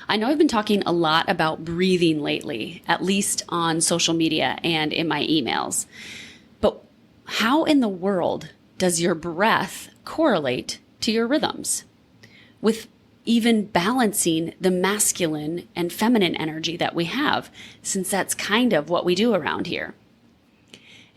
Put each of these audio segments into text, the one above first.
I know I've been talking a lot about breathing lately, at least on social media and in my emails. But how in the world does your breath correlate to your rhythms? With even balancing the masculine and feminine energy that we have, since that's kind of what we do around here.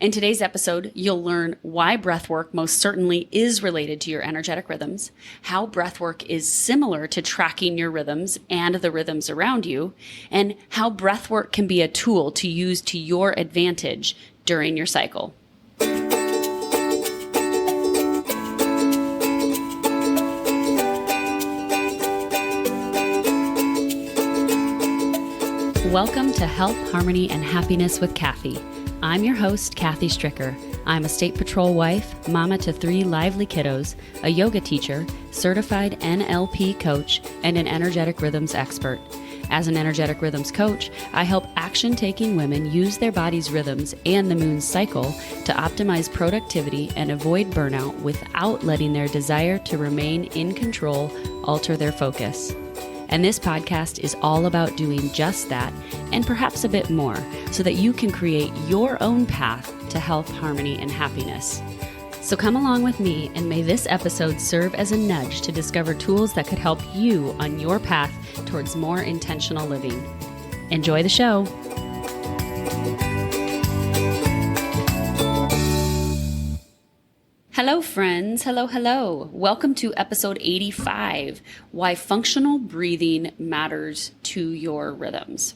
In today's episode, you'll learn why breathwork most certainly is related to your energetic rhythms, how breathwork is similar to tracking your rhythms and the rhythms around you, and how breathwork can be a tool to use to your advantage during your cycle. Welcome to Health, Harmony, and Happiness with Kathy. I'm your host, Kathy Stricker. I'm a state patrol wife, mama to 3 lively kiddos, a yoga teacher, certified NLP coach, and an energetic rhythms expert. As an energetic rhythms coach, I help action-taking women use their body's rhythms and the moon's cycle to optimize productivity and avoid burnout without letting their desire to remain in control alter their focus. And this podcast is all about doing just that and perhaps a bit more so that you can create your own path to health, harmony, and happiness. So come along with me and may this episode serve as a nudge to discover tools that could help you on your path towards more intentional living. Enjoy the show. Hello, friends. Hello. Welcome to episode 85, Why Functional Breathing Matters to Your Rhythms.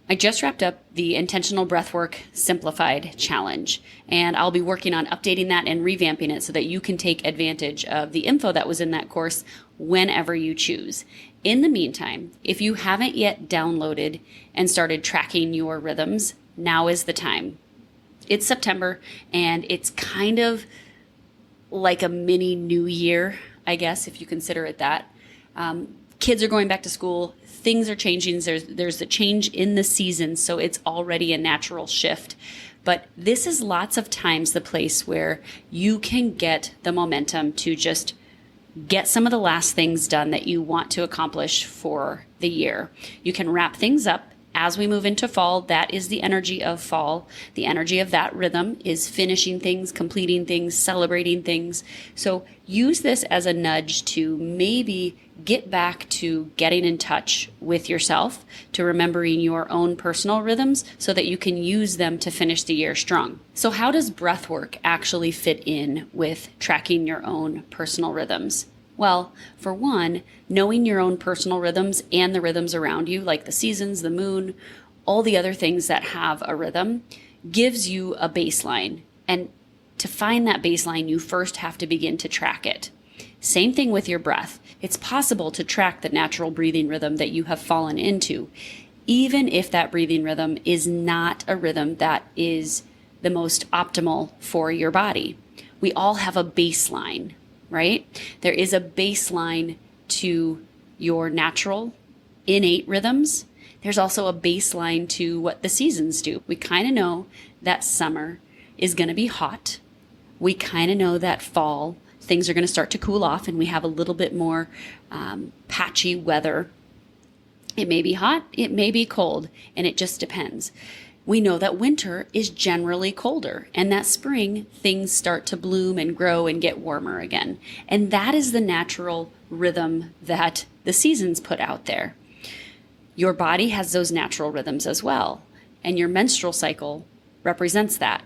I just wrapped up the Intentional Breathwork Simplified Challenge, and I'll be working on updating that and revamping it so that you can take advantage of the info that was in that course whenever you choose. In the meantime, if you haven't yet downloaded and started tracking your rhythms, now is the time. It's September, and it's kind of like a mini new year, I guess, if you consider it that. Kids are going back to school. Things are changing. There's a change in the season, so it's already a natural shift. But this is lots of times the place where you can get the momentum to just get some of the last things done that you want to accomplish for the year. You can wrap things up. As we move into fall, that is the energy of fall. The energy of that rhythm is finishing things, completing things, celebrating things. So use this as a nudge to maybe get back to getting in touch with yourself, to remembering your own personal rhythms so that you can use them to finish the year strong. So how does breathwork actually fit in with tracking your own personal rhythms? Well, for one, knowing your own personal rhythms and the rhythms around you, like the seasons, the moon, all the other things that have a rhythm, gives you a baseline. And to find that baseline, you first have to begin to track it. Same thing with your breath. It's possible to track the natural breathing rhythm that you have fallen into, even if that breathing rhythm is not a rhythm that is the most optimal for your body. We all have a baseline. Right? There is a baseline to your natural, innate rhythms. There's also a baseline to what the seasons do. We kind of know that summer is going to be hot. We kind of know that fall, things are going to start to cool off and we have a little bit more patchy weather. It may be hot, it may be cold, and it just depends. We know that winter is generally colder and that spring things start to bloom and grow and get warmer again. And that is the natural rhythm that the seasons put out there. Your body has those natural rhythms as well, and your menstrual cycle represents that.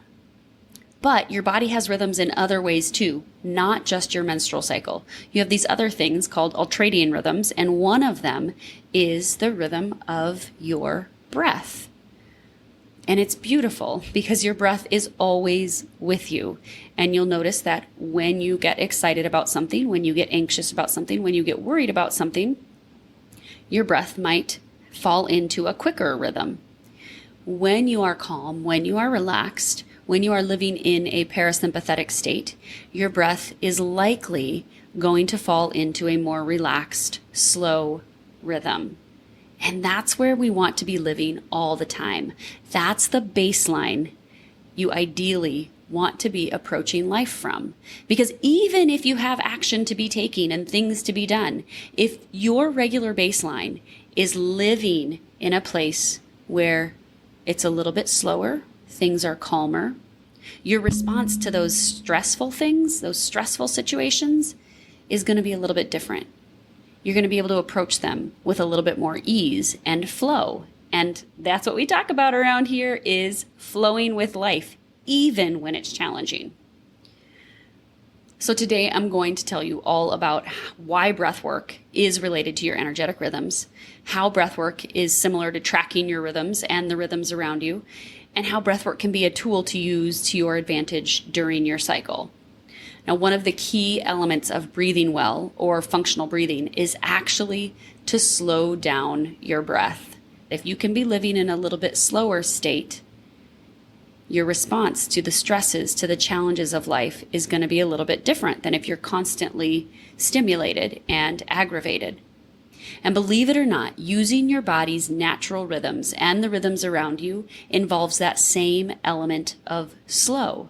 But your body has rhythms in other ways too, not just your menstrual cycle. You have these other things called ultradian rhythms, and one of them is the rhythm of your breath. And it's beautiful because your breath is always with you. And you'll notice that when you get excited about something, when you get anxious about something, when you get worried about something, your breath might fall into a quicker rhythm. When you are calm, when you are relaxed, when you are living in a parasympathetic state, your breath is likely going to fall into a more relaxed, slow rhythm. And that's where we want to be living all the time. That's the baseline you ideally want to be approaching life from. Because even if you have action to be taken and things to be done, if your regular baseline is living in a place where it's a little bit slower, things are calmer, your response to those stressful things, those stressful situations, is going to be a little bit different. You're going to be able to approach them with a little bit more ease and flow. And that's what we talk about around here, is flowing with life, even when it's challenging. So today I'm going to tell you all about why breathwork is related to your energetic rhythms, how breathwork is similar to tracking your rhythms and the rhythms around you, and how breathwork can be a tool to use to your advantage during your cycle. Now, one of the key elements of breathing well, or functional breathing, is actually to slow down your breath. If you can be living in a little bit slower state, your response to the stresses, to the challenges of life is going to be a little bit different than if you're constantly stimulated and aggravated. And believe it or not, using your body's natural rhythms and the rhythms around you involves that same element of slow.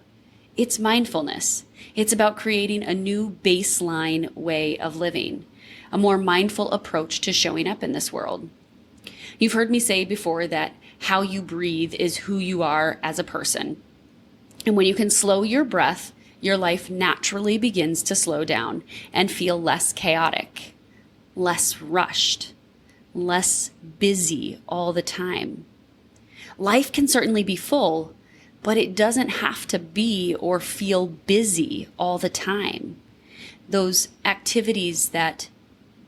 It's mindfulness. It's about creating a new baseline way of living, a more mindful approach to showing up in this world. You've heard me say before that how you breathe is who you are as a person. And when you can slow your breath, your life naturally begins to slow down and feel less chaotic, less rushed, less busy all the time. Life can certainly be full, but it doesn't have to be or feel busy all the time. Those activities that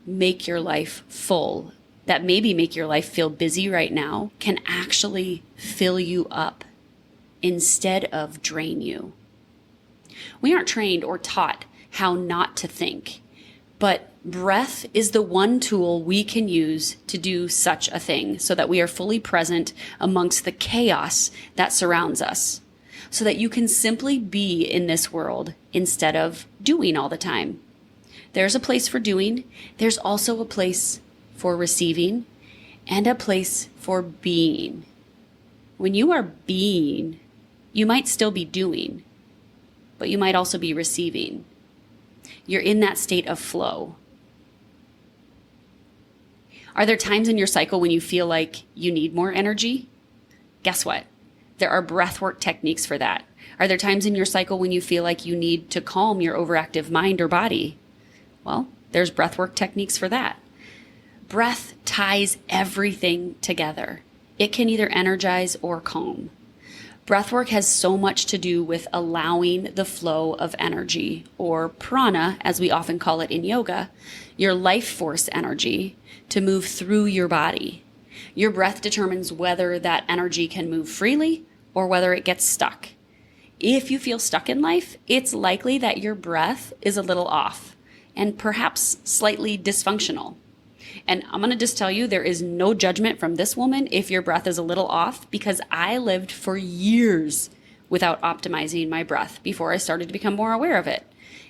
make your life full, that maybe make your life feel busy right now, can actually fill you up instead of drain you. We aren't trained or taught how not to think, but breath is the one tool we can use to do such a thing, so that we are fully present amongst the chaos that surrounds us, so that you can simply be in this world instead of doing all the time. There's a place for doing. There's also a place for receiving and a place for being. When you are being, you might still be doing, but you might also be receiving. You're in that state of flow. Are there times in your cycle when you feel like you need more energy? Guess what? There are breathwork techniques for that. Are there times in your cycle when you feel like you need to calm your overactive mind or body? Well, there's breathwork techniques for that. Breath ties everything together. It can either energize or calm. Breathwork has so much to do with allowing the flow of energy, or prana, as we often call it in yoga, your life force energy, to move through your body. Your breath determines whether that energy can move freely or whether it gets stuck. If you feel stuck in life, it's likely that your breath is a little off and perhaps slightly dysfunctional. And I'm going to just tell you, there is no judgment from this woman if your breath is a little off, because I lived for years without optimizing my breath before I started to become more aware of it.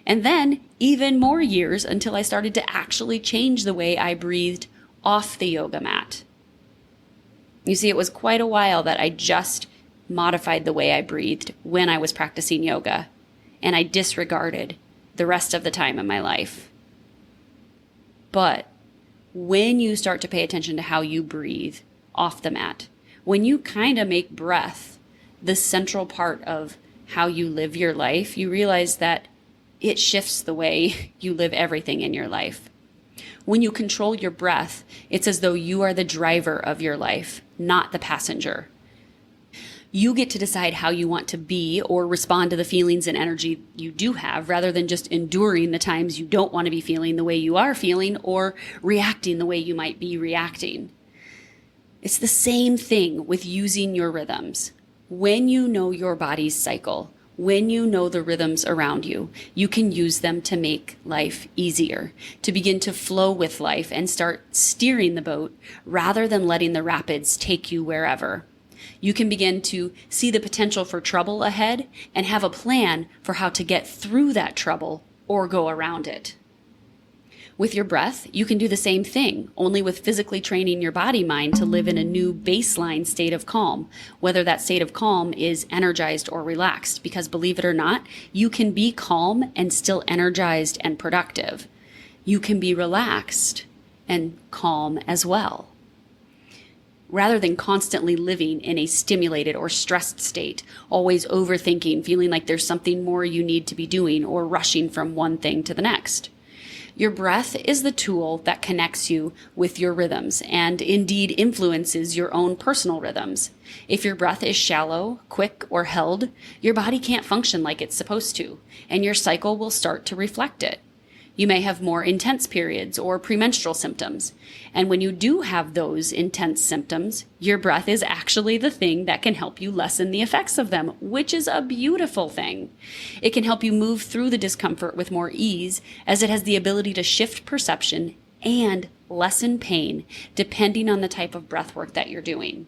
And then even more years until I started to actually change the way I breathed off the yoga mat. You see, it was quite a while that I just modified the way I breathed when I was practicing yoga, and I disregarded the rest of the time in my life. But when you start to pay attention to how you breathe off the mat, when you kind of make breath the central part of how you live your life, you realize that it shifts the way you live everything in your life. When you control your breath, it's as though you are the driver of your life, not the passenger. You get to decide how you want to be or respond to the feelings and energy you do have, rather than just enduring the times you don't want to be feeling the way you are feeling or reacting the way you might be reacting. It's the same thing with using your rhythms. When you know your body's cycle, when you know the rhythms around you, you can use them to make life easier, to begin to flow with life and start steering the boat rather than letting the rapids take you wherever. You can begin to see the potential for trouble ahead and have a plan for how to get through that trouble or go around it. With your breath, you can do the same thing, only with physically training your body mind to live in a new baseline state of calm, whether that state of calm is energized or relaxed, because believe it or not, you can be calm and still energized and productive. You can be relaxed and calm as well. Rather than constantly living in a stimulated or stressed state, always overthinking, feeling like there's something more you need to be doing, or rushing from one thing to the next. Your breath is the tool that connects you with your rhythms and indeed influences your own personal rhythms. If your breath is shallow, quick, or held, your body can't function like it's supposed to, and your cycle will start to reflect it. You may have more intense periods or premenstrual symptoms. And when you do have those intense symptoms, your breath is actually the thing that can help you lessen the effects of them, which is a beautiful thing. It can help you move through the discomfort with more ease, as it has the ability to shift perception and lessen pain, depending on the type of breath work that you're doing.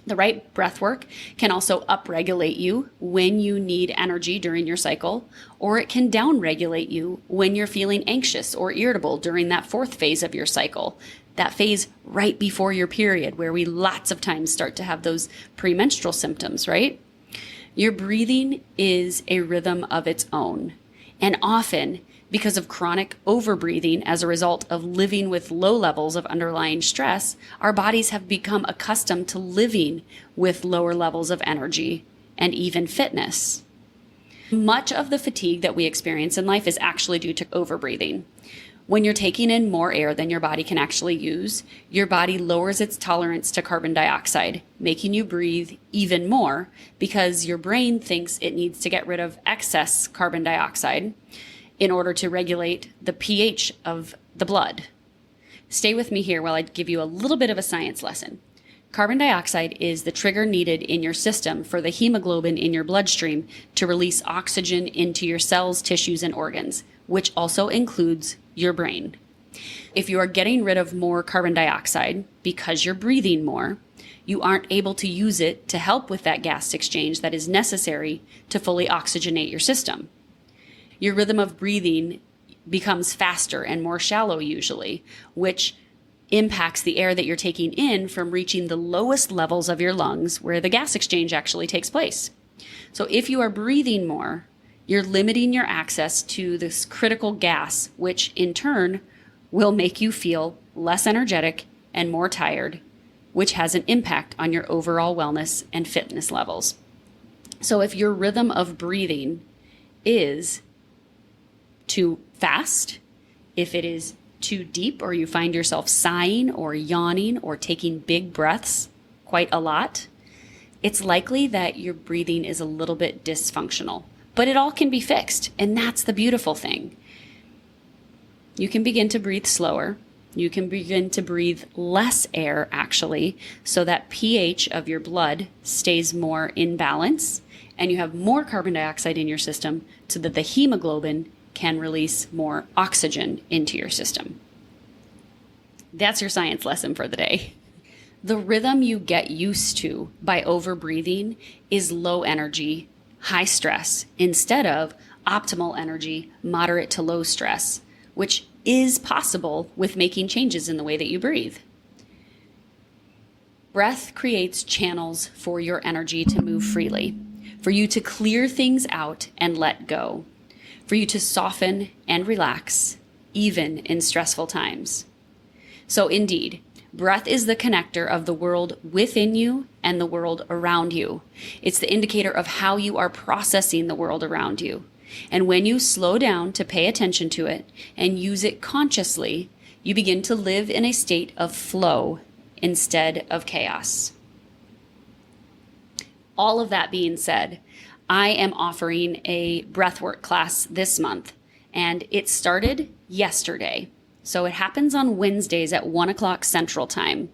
The right breath work can also upregulate you when you need energy during your cycle, or it can downregulate you when you're feeling anxious or irritable during that fourth phase of your cycle, that phase right before your period, where we lots of times start to have those premenstrual symptoms, right? Your breathing is a rhythm of its own, and often because of chronic overbreathing as a result of living with low levels of underlying stress, our bodies have become accustomed to living with lower levels of energy and even fitness. Much of the fatigue that we experience in life is actually due to overbreathing. When you're taking in more air than your body can actually use, your body lowers its tolerance to carbon dioxide, making you breathe even more because your brain thinks it needs to get rid of excess carbon dioxide in order to regulate the pH of the blood. Stay with me here while I give you a little bit of a science lesson. Carbon dioxide is the trigger needed in your system for the hemoglobin in your bloodstream to release oxygen into your cells, tissues, and organs, which also includes your brain. If you are getting rid of more carbon dioxide because you're breathing more, you aren't able to use it to help with that gas exchange that is necessary to fully oxygenate your system. Your rhythm of breathing becomes faster and more shallow usually, which impacts the air that you're taking in from reaching the lowest levels of your lungs where the gas exchange actually takes place. So if you are breathing more, you're limiting your access to this critical gas, which in turn will make you feel less energetic and more tired, which has an impact on your overall wellness and fitness levels. So if your rhythm of breathing is too fast, if it is too deep, or you find yourself sighing or yawning or taking big breaths quite a lot, it's likely that your breathing is a little bit dysfunctional. But it all can be fixed, and that's the beautiful thing. You can begin to breathe slower. You can begin to breathe less air, actually, so that pH of your blood stays more in balance, and you have more carbon dioxide in your system so that the hemoglobin can release more oxygen into your system. That's your science lesson for the day. The rhythm you get used to by overbreathing is low energy, high stress, instead of optimal energy, moderate to low stress, which is possible with making changes in the way that you breathe. Breath creates channels for your energy to move freely, for you to clear things out and let go, for you to soften and relax, even in stressful times. So indeed, breath is the connector of the world within you and the world around you. It's the indicator of how you are processing the world around you. And when you slow down to pay attention to it and use it consciously, you begin to live in a state of flow instead of chaos. All of that being said, I am offering a breathwork class this month, and it started yesterday. So it happens on Wednesdays at 1 o'clock Central Time.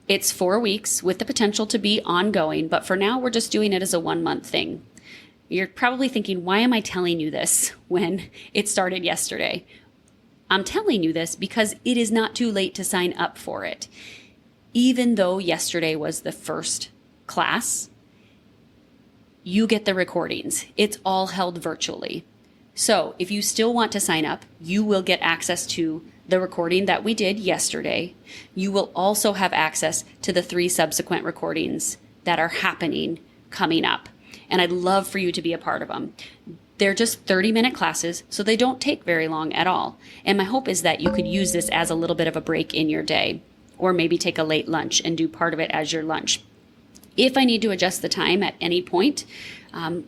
It's 4 weeks with the potential to be ongoing, but for now, we're just doing it as a 1-month thing. You're probably thinking, why am I telling you this when it started yesterday? I'm telling you this because it is not too late to sign up for it. Even though yesterday was the first class, you get the recordings. It's all held virtually. So if you still want to sign up, you will get access to the recording that we did yesterday. You will also have access to the 3 subsequent recordings that are happening coming up. And I'd love for you to be a part of them. They're just 30-minute classes, so they don't take very long at all. And my hope is that you could use this as a little bit of a break in your day, or maybe take a late lunch and do part of it as your lunch. If I need to adjust the time at any point,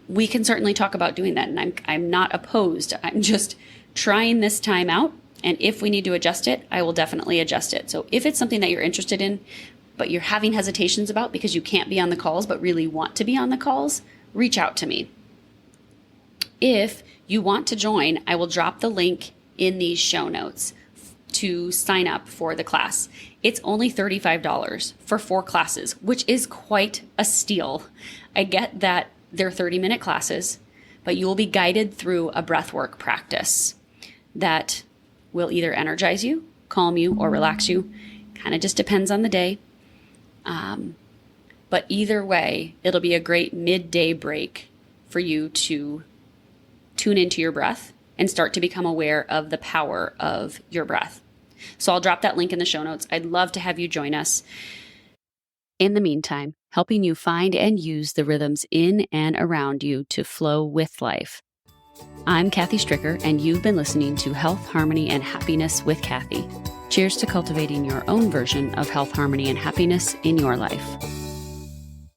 we can certainly talk about doing that. And I'm not opposed. I'm just trying this time out. And if we need to adjust it, I will definitely adjust it. So if it's something that you're interested in, but you're having hesitations about because you can't be on the calls, but really want to be on the calls, reach out to me. If you want to join, I will drop the link in these show notes to sign up for the class. It's only $35 for 4 classes, which is quite a steal. I get that they're 30-minute classes, but you will be guided through a breathwork practice that will either energize you, calm you, or relax you. Kind of just depends on the day. But either way, it'll be a great midday break for you to tune into your breath and start to become aware of the power of your breath. So I'll drop that link in the show notes. I'd love to have you join us. In the meantime, helping you find and use the rhythms in and around you to flow with life. I'm Kathy Stricker, and you've been listening to Health, Harmony, and Happiness with Kathy. Cheers to cultivating your own version of health, harmony, and happiness in your life.